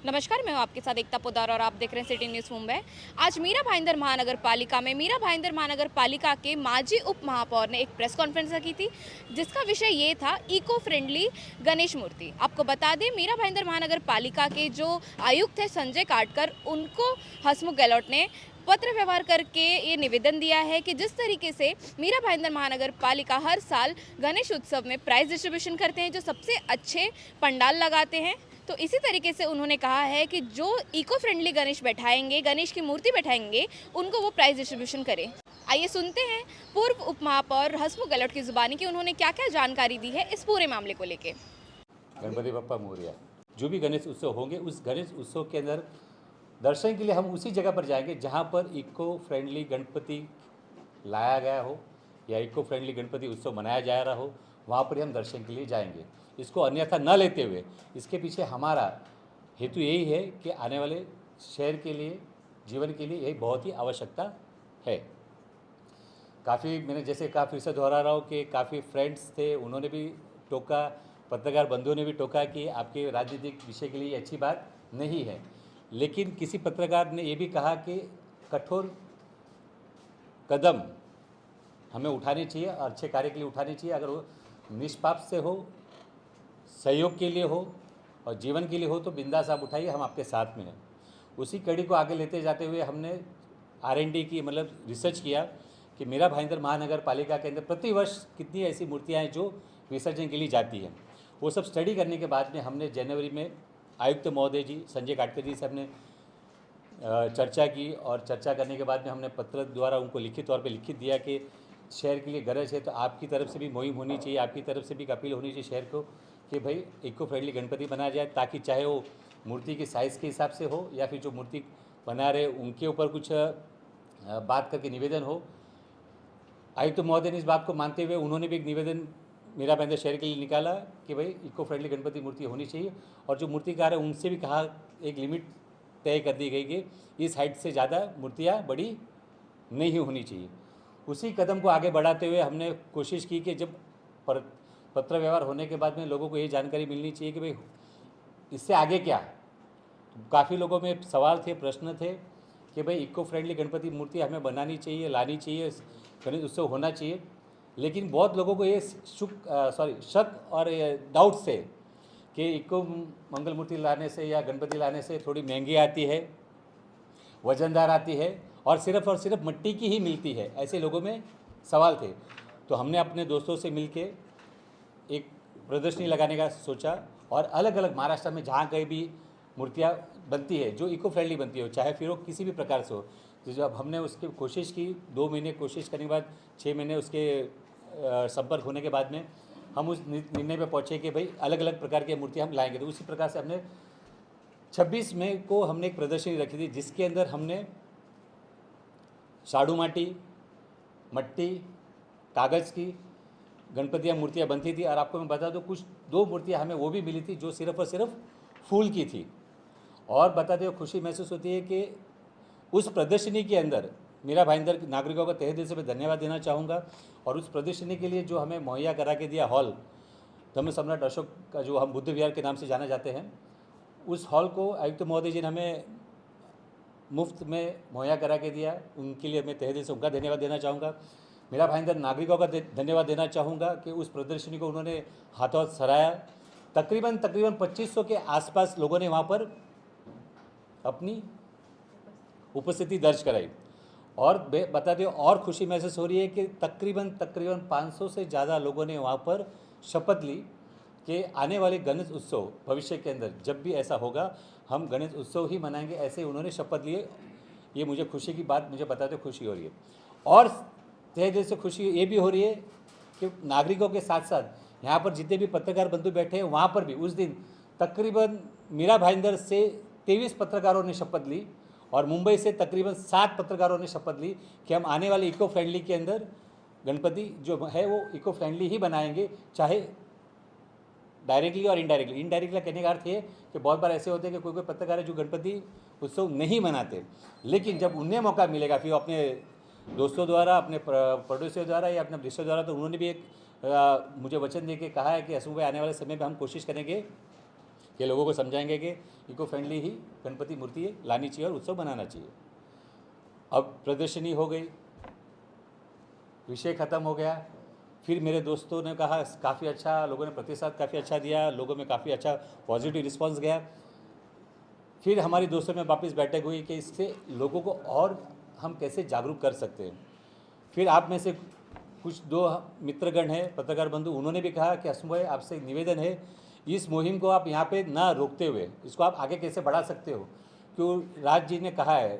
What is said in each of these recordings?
नमस्कार, मैं हूं आपके साथ एकता पोद्दार और आप देख रहे हैं सिटी न्यूज़ मुंबई। आज मीरा भाईंदर महानगर पालिका में मीरा भाईंदर महानगर पालिका के माजी उप महापौर ने एक प्रेस कॉन्फ्रेंस रखी थी, जिसका विषय ये था इको फ्रेंडली गणेश मूर्ति। आपको बता दें, मीरा भाईंदर महानगर पालिका के जो आयुक्त है संजय काटकर, उनको हसमुख गहलोत ने पत्र व्यवहार करके ये निवेदन दिया है कि जिस तरीके से मीरा भाईंदर महानगर पालिका हर साल गणेश उत्सव में प्राइज डिस्ट्रीब्यूशन करते हैं, जो सबसे अच्छे पंडाल लगाते हैं, तो इसी तरीके से उन्होंने कहा है कि जो इको फ्रेंडली गणेश बैठाएंगे, गणेश की मूर्ति बैठाएंगे, उनको वो प्राइज डिस्ट्रीब्यूशन करें। आइए सुनते हैं पूर्व उप महापौर हसमुख गहलोत की जुबानी कि उन्होंने क्या क्या जानकारी दी है इस पूरे मामले को लेके। गणपति बप्पा मोरया। जो भी गणेश उत्सव होंगे, उस गणेश उत्सव के अंदर दर्शन के लिए हम उसी जगह पर जाएंगे जहाँ पर इको फ्रेंडली गणपति लाया गया हो या इको फ्रेंडली गणपति उत्सव मनाया जा रहा हो, वहाँ पर हम दर्शन के लिए जाएंगे। इसको अन्यथा न लेते हुए, इसके पीछे हमारा हेतु यही है कि आने वाले शहर के लिए, जीवन के लिए यही बहुत ही आवश्यकता है। काफ़ी मैंने जैसे कहा, फिर से दोहरा रहा हूँ कि काफ़ी फ्रेंड्स थे, उन्होंने भी टोका, पत्रकार बंधुओं ने भी टोका कि आपके राजनीतिक विषय के लिए ये अच्छी बात नहीं है। लेकिन किसी पत्रकार ने ये भी कहा कि कठोर कदम हमें उठाने चाहिए और अच्छे कार्य के लिए उठाने चाहिए। अगर वो निष्पाप से हो, सहयोग के लिए हो और जीवन के लिए हो, तो बिंदास आप उठाइए, हम आपके साथ में हैं। उसी कड़ी को आगे लेते जाते हुए हमने R&D की, मतलब रिसर्च किया कि मीरा भाईंदर महानगर पालिका के अंदर प्रतिवर्ष कितनी ऐसी मूर्तियाँ हैं जो विसर्जन के लिए जाती हैं। वो सब स्टडी करने के बाद में हमने जनवरी में आयुक्त महोदय जी संजय काटकर जी से हमने चर्चा की और चर्चा करने के बाद में हमने पत्र द्वारा उनको लिखित तौर पे लिखित दिया कि शहर के लिए गरज है, तो आपकी तरफ से भी मुहिम होनी चाहिए, आपकी तरफ से भी अपील होनी चाहिए शहर को कि भाई इको फ्रेंडली गणपति बनाया जाए, ताकि चाहे वो मूर्ति की साइज़ के हिसाब से हो या फिर जो मूर्ति बना रहे उनके ऊपर कुछ बात करके निवेदन हो। आयुक्त महोदय ने इस बात को मानते हुए उन्होंने भी एक निवेदन मीरा भाईंदर शहर के लिए निकाला कि भाई इको फ्रेंडली गणपति मूर्ति होनी चाहिए, और जो मूर्तिकार है उनसे भी कहा, एक लिमिट तय कर दी गई कि इस हाइट से ज़्यादा मूर्तियाँ बड़ी नहीं होनी चाहिए। उसी कदम को आगे बढ़ाते हुए हमने कोशिश की कि जब पत्र व्यवहार होने के बाद में लोगों को ये जानकारी मिलनी चाहिए कि भाई इससे आगे क्या। तो काफ़ी लोगों में सवाल थे, प्रश्न थे कि भाई इको फ्रेंडली गणपति मूर्ति हमें बनानी चाहिए, लानी चाहिए, गणेश उत्सव होना चाहिए। लेकिन बहुत लोगों को ये शक और डाउट थे कि इको मंगल मूर्ति लाने से या गणपति लाने से थोड़ी महंगी आती है, वजनदार आती है और सिर्फ मिट्टी की ही मिलती है, ऐसे लोगों में सवाल थे। तो हमने अपने दोस्तों से मिलके एक प्रदर्शनी लगाने का सोचा और अलग अलग महाराष्ट्र में जहाँ कहीं भी मूर्तियाँ बनती है जो इको फ्रेंडली बनती हो, चाहे फिर वो किसी भी प्रकार से हो, तो जब हमने उसकी कोशिश की, 2 महीने कोशिश करने के बाद 6 महीने उसके संपर्क होने के बाद में हम उस निर्णय पे पहुँचे कि भाई अलग अलग प्रकार की मूर्तियाँ हम लाएंगे। तो उसी प्रकार से हमने 26 मई को हमने एक प्रदर्शनी रखी थी, जिसके अंदर हमने साड़ू माटी, मट्टी, कागज़ की गणपतियाँ मूर्तियाँ बनती थी। और आपको मैं बता दूँ, कुछ 2 मूर्तियाँ हमें वो भी मिली थी जो सिर्फ और सिर्फ फूल की थी। और बताते हुए खुशी महसूस होती है कि उस प्रदर्शनी के अंदर मीरा भाईंदर नागरिकों का तहे दिल से मैं धन्यवाद देना चाहूँगा। और उस प्रदर्शनी के लिए जो हमें मुहैया करा के दिया हॉल, धम्म सम्राट अशोक का, जो हम बुद्ध विहार के नाम से जाना जाते हैं, उस हॉल को आयुक्त महोदय जी ने हमें मुफ्त में मुहैया करा के दिया। उनके लिए मैं तहे दिल से उनका धन्यवाद देना चाहूँगा। मीरा भाईंदर नागरिकों का धन्यवाद देना चाहूँगा कि उस प्रदर्शनी को उन्होंने हाथों हाथ सराहा। तकरीबन 2500 के आसपास लोगों ने वहाँ पर अपनी उपस्थिति दर्ज कराई। और बता दें, और खुशी महसूस हो रही है कि तकरीबन 500 से ज़्यादा लोगों ने वहाँ पर शपथ ली कि आने वाले गणेश उत्सव भविष्य के अंदर जब भी ऐसा होगा, हम गणेश उत्सव ही मनाएंगे, ऐसे उन्होंने शपथ लिए। ये मुझे खुशी की बात, मुझे बताते खुशी हो रही है। और तहे दिल से खुशी ये भी हो रही है कि नागरिकों के साथ साथ यहाँ पर जितने भी पत्रकार बंधु बैठे हैं, वहाँ पर भी उस दिन तकरीबन मीरा भाईंदर से 23 पत्रकारों ने शपथ ली और मुंबई से तकरीबन 7 पत्रकारों ने शपथ ली कि हम आने वाले इको फ्रेंडली के अंदर गणपति जो है वो इको फ्रेंडली ही बनाएंगे, चाहे डायरेक्टली और इनडायरेक्टली। इनडायरेक्टली कहने का अर्थ ये कि बहुत बार ऐसे होते हैं कि कोई कोई पत्रकार है जो गणपति उत्सव नहीं मनाते, लेकिन जब उन्हें मौका मिलेगा फिर अपने दोस्तों द्वारा, अपने पड़ोसियों द्वारा या अपने रिश्तेदारों द्वारा, तो उन्होंने भी एक मुझे वचन दे के कहा है कि हसमुख भाई, आने वाले समय में हम कोशिश करेंगे कि लोगों को समझाएंगे कि इको फ्रेंडली ही गणपति मूर्ति लानी चाहिए और उत्सव बनाना चाहिए। अब प्रदर्शनी हो गई, विषय ख़त्म हो गया। फिर मेरे दोस्तों ने कहा काफ़ी अच्छा, लोगों ने प्रतिसाद काफ़ी अच्छा दिया, लोगों में काफ़ी अच्छा पॉजिटिव रिस्पांस गया। फिर हमारी दोस्तों में वापस बैठक हुई कि इससे लोगों को और हम कैसे जागरूक कर सकते हैं। फिर आप में से कुछ दो मित्रगण हैं, पत्रकार बंधु, उन्होंने भी कहा कि असम भाई आपसे एक निवेदन है, इस मुहिम को आप यहाँ पे ना रोकते हुए इसको आप आगे कैसे बढ़ा सकते हो। क्यों राज जी ने कहा है,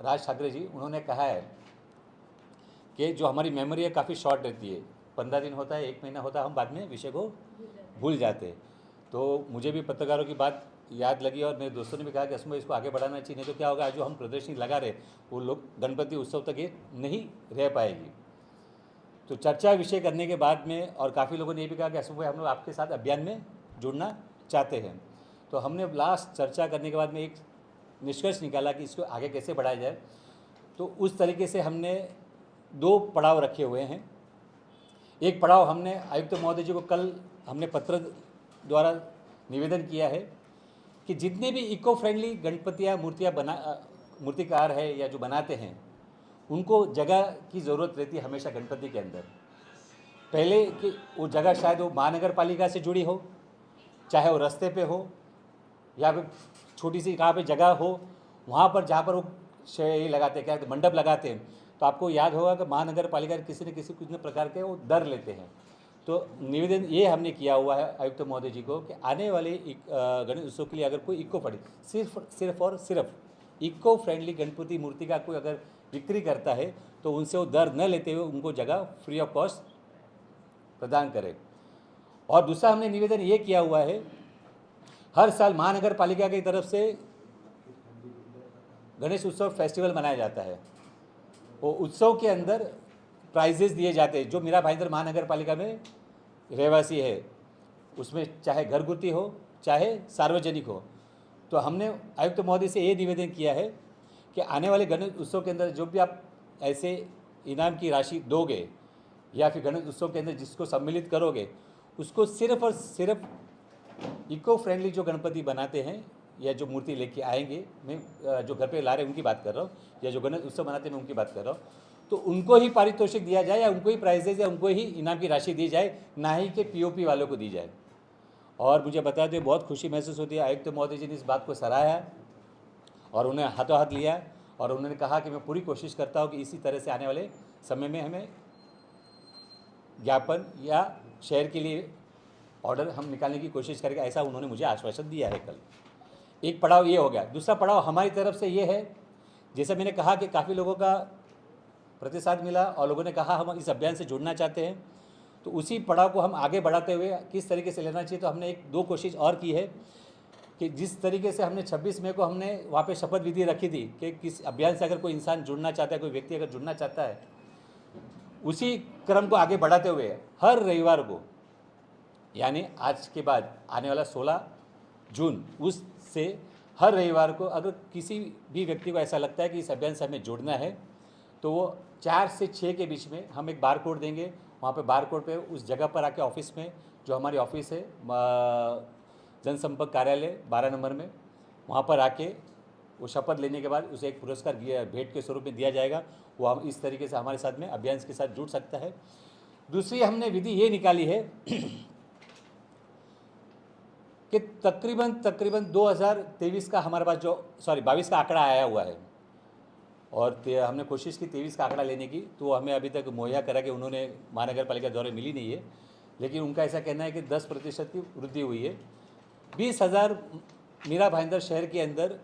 राज ठाकरे जी, उन्होंने कहा है कि जो हमारी मेमोरी है काफ़ी शॉर्ट रहती है, 15 दिन होता है, 1 महीना होता है, हम बाद में विषय को भूल जाते हैं। तो मुझे भी पत्रकारों की बात याद लगी और मेरे दोस्तों ने भी कहा कि असम इसको आगे बढ़ाना चाहिए, नहीं तो क्या होगा, जो हम प्रदर्शनी लगा रहे वो लोग गणपति उत्सव तक ये नहीं रह पाएगी। तो चर्चा विषय करने के बाद में और काफ़ी लोगों ने ये भी कहा कि असम भाई हम लोग आपके साथ अभियान में जुड़ना चाहते हैं। तो हमने लास्ट चर्चा करने के बाद में एक निष्कर्ष निकाला कि इसको आगे कैसे बढ़ाया जाए। तो उस तरीके से हमने 2 पड़ाव रखे हुए हैं। एक पड़ाव हमने आयुक्त महोदय जी को कल हमने पत्र द्वारा निवेदन किया है कि जितने भी इको फ्रेंडली गणपतियाँ मूर्तिकार है या जो बनाते हैं, उनको जगह की ज़रूरत रहती है हमेशा गणपति के अंदर। पहले कि वो जगह शायद वो महानगर पालिका से जुड़ी हो, चाहे वो रास्ते पे हो या फिर छोटी सी कहाँ पे जगह हो, वहाँ पर जहाँ पर वो ये लगाते हैं, क्या मंडप लगाते हैं, तो आपको याद होगा कि महानगर पालिका किसी न किसी प्रकार के वो दर लेते हैं। तो निवेदन ये हमने किया हुआ है आयुक्त महोदय जी को कि आने वाले गणेश उत्सव के लिए अगर कोई इको फ्रेंडली सिर्फ और सिर्फ इको फ्रेंडली गणपति मूर्ति का कोई अगर बिक्री करता है तो उनसे वो दर न लेते हुए उनको जगह फ्री ऑफ कॉस्ट प्रदान करें। और दूसरा हमने निवेदन ये किया हुआ है, हर साल महानगर पालिका की तरफ से गणेश उत्सव फेस्टिवल मनाया जाता है। वो उत्सव के अंदर प्राइजेस दिए जाते हैं। जो मीरा भाईंदर महानगर पालिका में रहवासी है, उसमें चाहे घरगुती हो चाहे सार्वजनिक हो, तो हमने आयुक्त महोदय से ये निवेदन किया है कि आने वाले गणेश उत्सव के अंदर जो भी आप ऐसे इनाम की राशि दोगे या फिर गणेश उत्सव के अंदर जिसको सम्मिलित करोगे, उसको सिर्फ और सिर्फ इको फ्रेंडली जो गणपति बनाते हैं या जो मूर्ति लेके आएंगे, मैं जो घर पे ला रहे हैं उनकी बात कर रहा हूँ, या जो गणेश उत्सव बनाते हैं मैं उनकी बात कर रहा हूँ, तो उनको ही पारितोषिक दिया जाए या उनको ही प्राइजेज या उनको ही इनाम की राशि दी जाए, ना ही कि पीओपी वालों को दी जाए। और मुझे बता दें, बहुत खुशी महसूस होती है, आयुक्त महोदय जी ने इस बात को सराहा और उन्हें हाथों हाथ लिया और उन्होंने कहा कि मैं पूरी कोशिश करता हूँ कि इसी तरह से आने वाले समय में हमें ज्ञापन या शहर के लिए ऑर्डर हम निकालने की कोशिश करेंगे, ऐसा उन्होंने मुझे आश्वासन दिया है कल। एक पड़ाव ये हो गया। दूसरा पड़ाव हमारी तरफ से ये है, जैसे मैंने कहा कि काफ़ी लोगों का प्रतिसाद मिला और लोगों ने कहा हम इस अभियान से जुड़ना चाहते हैं, तो उसी पड़ाव को हम आगे बढ़ाते हुए किस तरीके से लेना चाहिए, तो हमने 1-2 कोशिश और की है कि जिस तरीके से हमने 26 मई को हमने वहाँ पे शपथ विधि रखी थी कि किस अभियान से अगर कोई इंसान जुड़ना चाहता है, कोई व्यक्ति अगर जुड़ना चाहता है, उसी क्रम को आगे बढ़ाते हुए हर रविवार को, यानी आज के बाद आने वाला 16 जून, उससे हर रविवार को अगर किसी भी व्यक्ति को ऐसा लगता है कि इस अभियान से हमें जुड़ना है, तो वो 4 से 6 के बीच में हम एक बार कोड देंगे। वहाँ पे बार कोड पे उस जगह पर आके ऑफिस में, जो हमारी ऑफिस है जनसंपर्क कार्यालय 12 नंबर में, वहाँ पर आके वो शपथ लेने के बाद उसे एक पुरस्कार भेंट के स्वरूप में दिया जाएगा। वो हम इस तरीके से हमारे साथ में अभियान के साथ जुड़ सकता है। दूसरी हमने विधि ये निकाली है कि तकरीबन 2023 का हमारे पास जो 22 का आंकड़ा आया हुआ है और हमने कोशिश की 23 का आंकड़ा लेने की, तो वो हमें अभी तक मुहैया करा कि उन्होंने महानगर पालिका द्वारा मिली नहीं है, लेकिन उनका ऐसा कहना है कि 10% की वृद्धि हुई है। 20,000 मीरा भाईंदर शहर के अंदर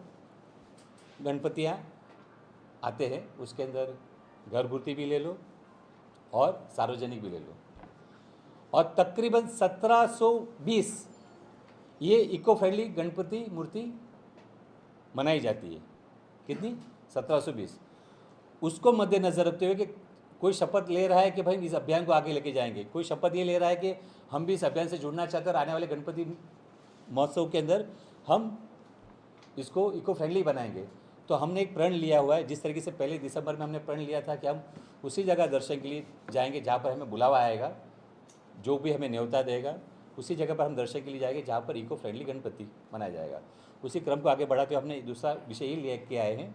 गणपतियाँ आते हैं, उसके अंदर घरगुती भी ले लो और सार्वजनिक भी ले लो, और तकरीबन 1720 ये इको फ्रेंडली गणपति मूर्ति बनाई जाती है। कितनी? 1720। उसको मद्देनज़र रखते हुए कि कोई शपथ ले रहा है कि भाई इस अभियान को आगे लेके जाएंगे, कोई शपथ ये ले रहा है कि हम भी इस अभियान से जुड़ना चाहते हैं और आने वाले गणपति महोत्सव के अंदर हम इसको इको फ्रेंडली बनाएंगे। तो हमने एक प्रण लिया हुआ है, जिस तरीके से पहले दिसंबर में हमने प्रण लिया था कि हम उसी जगह दर्शन के लिए जाएंगे जहाँ पर हमें बुलावा आएगा, जो भी हमें न्योता देगा, उसी जगह पर हम दर्शन के लिए जाएंगे जहाँ पर इको फ्रेंडली गणपति बनाया जाएगा। उसी क्रम को आगे बढ़ाते हुए हमने दूसरा विषय ये लेके आए हैं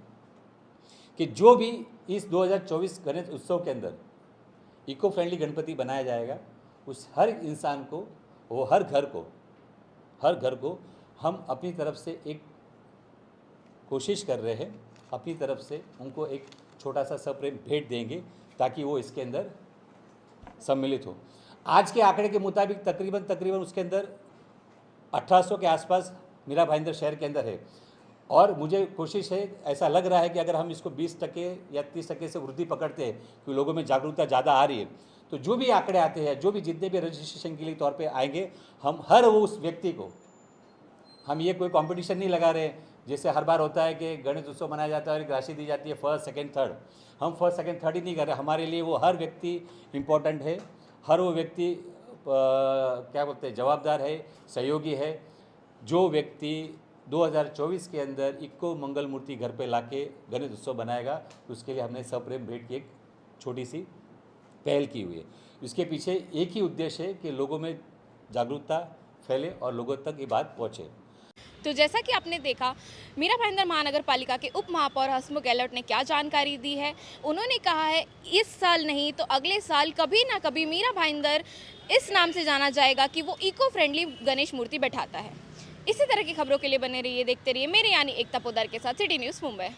कि जो भी इस 2024 गणेश उत्सव के अंदर इको फ्रेंडली गणपति बनाया जाएगा, उस हर इंसान को, वो हर घर को हम अपनी तरफ से एक कोशिश कर रहे हैं, अपनी तरफ से उनको एक छोटा सा सप्रेम भेंट देंगे ताकि वो इसके अंदर सम्मिलित हो। आज के आंकड़े के मुताबिक तकरीबन उसके अंदर 1800 के आसपास मीरा भाईंदर शहर के अंदर है, और मुझे कोशिश है, ऐसा लग रहा है कि अगर हम इसको 20% या 30% से वृद्धि पकड़ते हैं कि लोगों में जागरूकता ज़्यादा आ रही है, तो जो भी आंकड़े आते हैं, जो भी जितने भी रजिस्ट्रेशन के लिए तौर पे आएंगे, हम हर वो उस व्यक्ति को, हम ये कोई कंपटीशन नहीं लगा रहे जैसे हर बार होता है कि गणेश उत्सव मनाया जाता है और एक राशि दी जाती है फर्स्ट सेकंड थर्ड। हम फर्स्ट सेकंड थर्ड ही नहीं कर रहे, हमारे लिए वो हर व्यक्ति इम्पोर्टेंट है, हर वो व्यक्ति क्या बोलते हैं, जवाबदार है, सहयोगी है। जो व्यक्ति 2024 के अंदर इको मंगल मूर्ति घर पे लाके गणेश उत्सव बनाएगा, उसके लिए हमने सप्रेम भेंट की एक छोटी सी पहल की हुई है। इसके पीछे एक ही उद्देश्य है कि लोगों में जागरूकता फैले और लोगों तक ये बात पहुँचे। तो जैसा कि आपने देखा, मीरा भाईंदर महानगर पालिका के उप महापौर हसमुख गहलोत ने क्या जानकारी दी है। उन्होंने कहा है इस साल नहीं तो अगले साल कभी ना कभी मीरा भाईंदर इस नाम से जाना जाएगा कि वो इको फ्रेंडली गणेश मूर्ति बैठाता है। इसी तरह की खबरों के लिए बने रहिए, देखते रहिए मेरे यानी एकता पोद्दार के साथ सिटी न्यूज़ मुंबई।